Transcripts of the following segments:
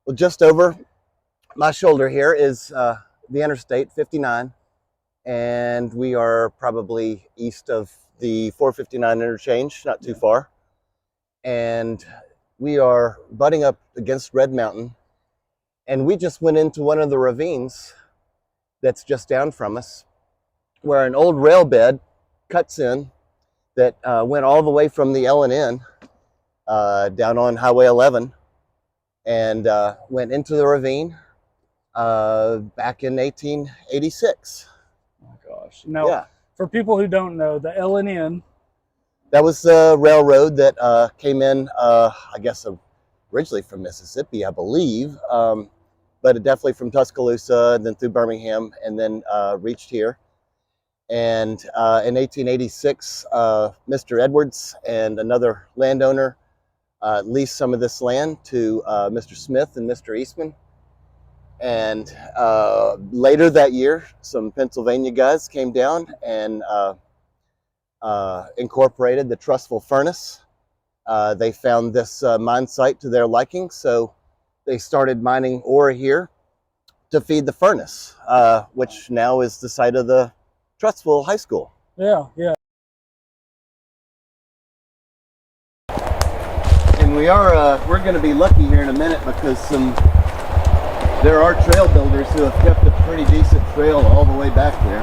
Well, just over my shoulder here is the Interstate 59, and we are probably east of the 459 interchange, not too far. And we are butting up against Red Mountain, and we just went into one of the ravines that's just down from us, where an old rail bed cuts in that went all the way from the L&N down on Highway 11 and went into the ravine back in 1886. Oh my gosh. Now, Yeah, for people who don't know, the L&N, that was the railroad that came in, I guess, originally from Mississippi, I believe, but definitely from Tuscaloosa and then through Birmingham and then reached here. And in 1886, Mr. Edwards and another landowner leased some of this land to Mr. Smith and Mr. Eastman. And later that year, some Pennsylvania guys came down and incorporated the Trussville furnace. They found this mine site to their liking, so they started mining ore here to feed the furnace, which now is the site of the Trussville High School. yeah. And we're going to be lucky here in a minute because there are trail builders who have kept a pretty decent trail all the way back there.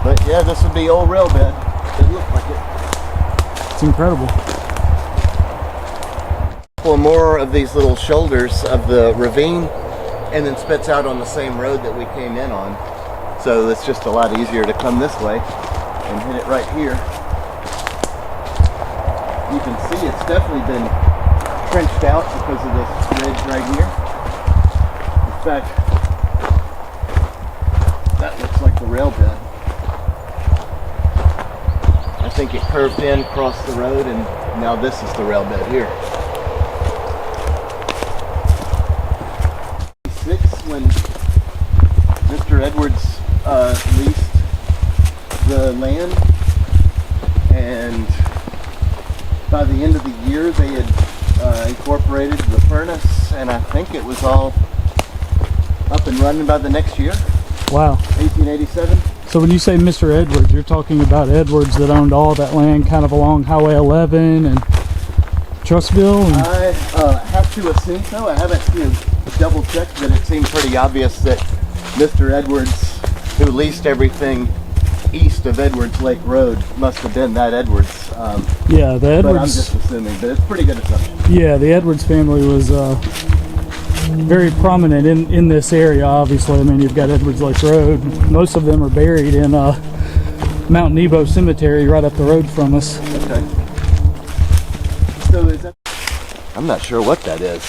But yeah, this would be old rail bed. It looked like it. It's incredible. Couple more of these little shoulders of the ravine, and then spits out on the same road that we came in on. So it's just a lot easier to come this way and hit it right here. You can see it's definitely been trenched out because of this ridge right here. In fact, that looks like the rail bed. I think it curved in across the road, and now this is the rail bed here. When Mr. Edwards leased the land, and by the end of the year they had incorporated the furnace, and I think it was all up and running by the next year. Wow. 1887. So when you say Mr. Edwards, you're talking about Edwards that owned all that land kind of along Highway 11 and Trussville? I have to assume so. I haven't double checked, but it seemed pretty obvious that Mr. Edwards, who leased everything east of Edwards Lake Road, must have been that Edwards. Yeah, the Edwards. But I'm just assuming, but it's a pretty good assumption. Yeah, the Edwards family was very prominent in this area, obviously. I mean, you've got Edwards Lake Road. Most of them are buried in Mount Nebo Cemetery right up the road from us. Okay. So is that... I'm not sure what that is.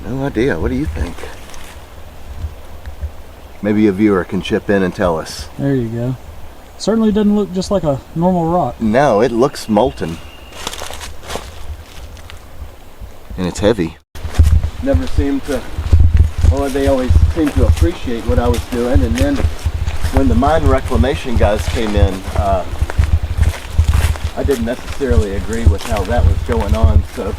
No idea. What do you think? Maybe a viewer can chip in and tell us. There you go. Certainly doesn't look just like a normal rock. No, it looks molten. And it's heavy. Never seemed to, well, they always seemed to appreciate what I was doing, and then when the mine reclamation guys came in, I didn't necessarily agree with how that was going on, so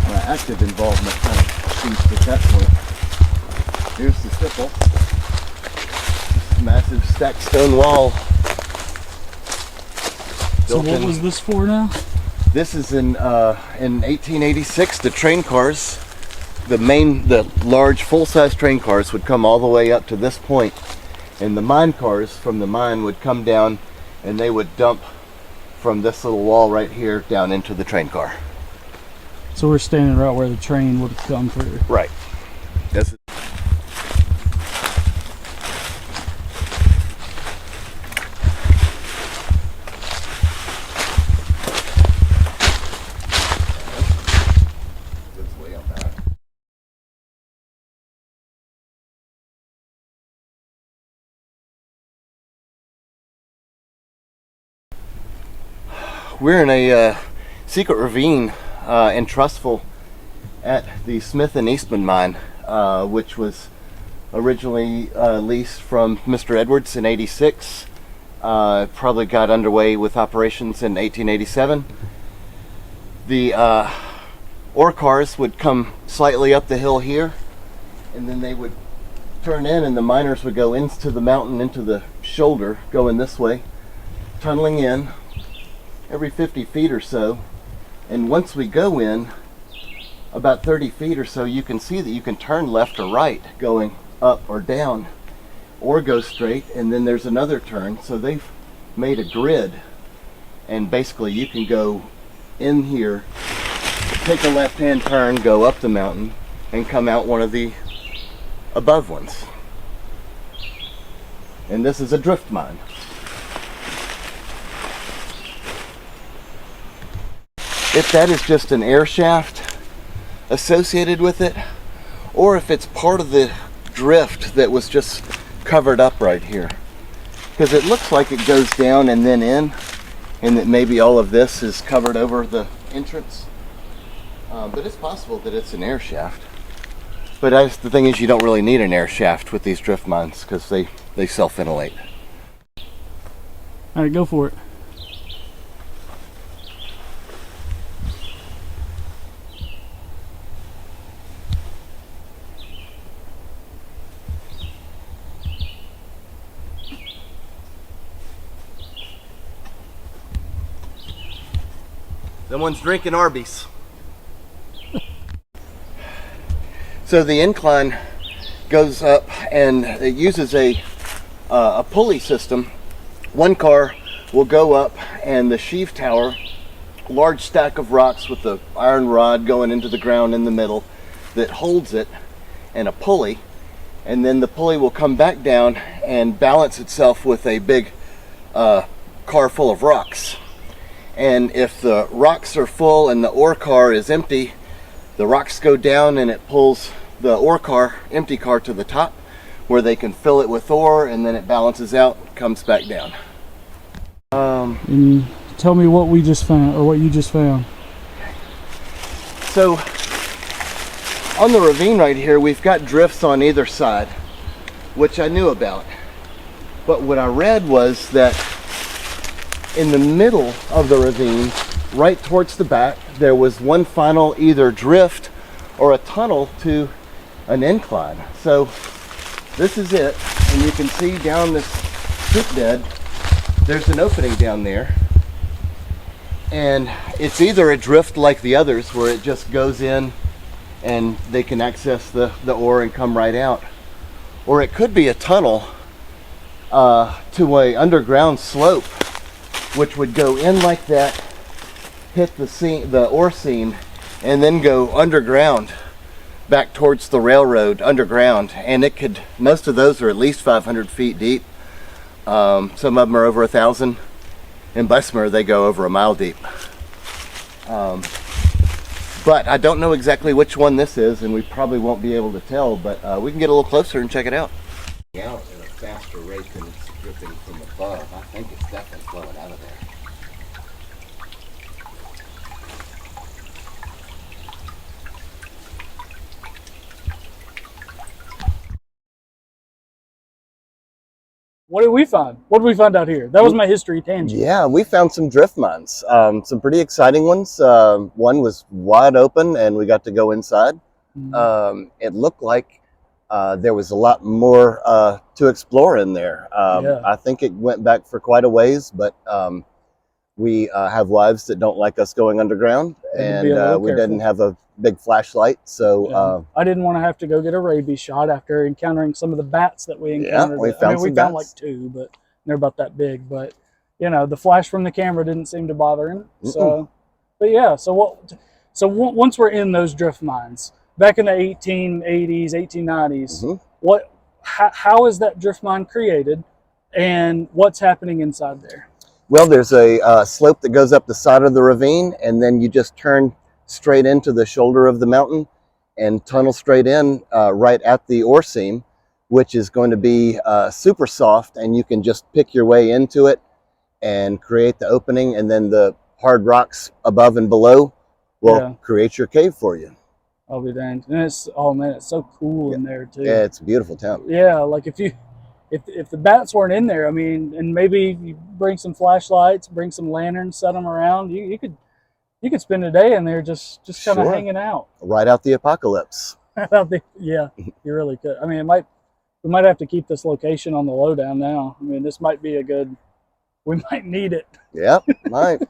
my active involvement kind of ceased at that point. Here's the sickle. This is massive stacked stone wall. So what was this for now? This is in 1886. The train cars, the large full-size train cars would come all the way up to this point, and the mine cars from the mine would come down, and they would dump from this little wall right here down into the train car. So we're standing right where the train would have come through. Right. This is way up back. We're in a secret ravine in Trussville at the Smith and Eastman mine, which was originally leased from Mr. Edwards in '86. Probably got underway with operations in 1887. The ore cars would come slightly up the hill here, and then they would turn in, and the miners would go into the mountain, into the shoulder, going this way, tunneling in every 50 feet or so. And once we go in about 30 feet or so, you can see that you can turn left or right, going up or down, or go straight, and then there's another turn. So they've made a grid, and basically you can go in here, take a left-hand turn, go up the mountain, and come out one of the above ones. And this is a drift mine. If that is just an air shaft associated with it, or if it's part of the drift that was just covered up right here. Because it looks like it goes down and then in, and that maybe all of this is covered over the entrance. But it's possible that it's an air shaft. But the thing is, you don't really need an air shaft with these drift mines because they self-ventilate. All right, go for it. Someone's drinking Arby's. So the incline goes up, and it uses a pulley system. One car will go up, and the sheave tower, large stack of rocks with the iron rod going into the ground in the middle that holds it, and a pulley. And then the pulley will come back down and balance itself with a big car full of rocks. And if the rocks are full and the ore car is empty, the rocks go down and it pulls the ore car, empty car, to the top where they can fill it with ore, and then it balances out, comes back down. And tell me what we just found, or what you just found. So on the ravine right here, we've got drifts on either side, which I knew about. But what I read was that in the middle of the ravine, right towards the back, there was one final either drift or a tunnel to an incline. So this is it, and you can see down this strip bed, there's an opening down there. And it's either a drift like the others, where it just goes in and they can access the ore and come right out. Or it could be a tunnel to a underground slope, which would go in like that, hit the ore seam, and then go underground back towards the railroad underground. And it could, most of those are at least 500 feet deep. Some of them are over 1,000. In Bessemer, they go over a mile deep. But I don't know exactly which one this is, and we probably won't be able to tell, but we can get a little closer and check it out. Out at a faster rate than it's dripping from above. I think it's definitely flowing out of there. What did we find? What did we find out here? That was my history tangent. Yeah, we found some drift mines, some pretty exciting ones. One was wide open, and we got to go inside. It looked like there was a lot more to explore in there. Yeah. I think it went back for quite a ways, but we have wives that don't like us going underground, and we didn't have a big flashlight, so I didn't want to have to go get a rabies shot after encountering some of the bats that we encountered. we found we found like 2, but they're about that big. But you know, the flash from the camera didn't seem to bother him. So, but yeah, once we're in those drift mines back in the 1880s, 1890s, how is that drift mine created, and what's happening inside there? Well, there's a slope that goes up the side of the ravine, and then you just turn straight into the shoulder of the mountain and tunnel straight in right at the ore seam, which is going to be super soft, and you can just pick your way into it and create the opening, and then the hard rocks above and below will create your cave for you. I'll be danged. And it's, oh man, it's so cool in there too. Yeah, it's a beautiful town. Yeah, like if the bats weren't in there, I mean, and maybe you bring some flashlights, bring some lanterns, set them around, you could spend a day in there just kind of Sure. hanging out. Ride out the apocalypse. Yeah, you really could. I mean, we might have to keep this location on the lowdown now. I mean, this might be we might need it. Yep, might.